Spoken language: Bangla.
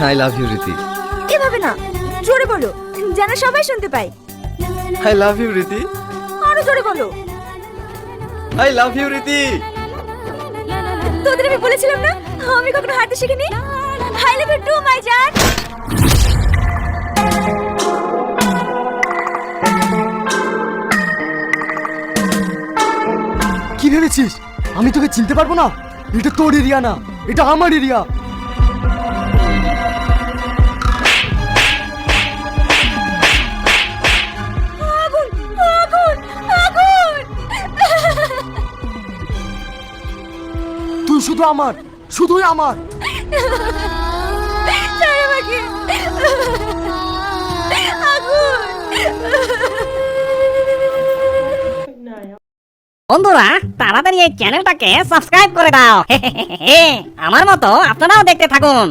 আই লাভ ইউ রীতি। এভাবে না, জোরে বলো যেন সবাই শুনতে পায়। I love you Riti. আরো জোরে বলো। I love you Riti. তোদের আমি বলেছিলাম না আমি কখনো হাঁটতে শিখিনি। I love you to my জান। কি ভেবেছিস আমি তোকে চিনতে পারবো না? এটা তোর এরিয়া না, এটা আমার এরিয়া। আগুন আগুন আগুন। তুই শুধু আমার, শুধুই আমার। ছাড় আমাকে। আগুন। বন্ধুরা তাড়াতাড়ি এই চ্যানেলটাকে সাবস্ক্রাইব করে দাও। আমার মতো আপনারাও দেখতে থাকুন।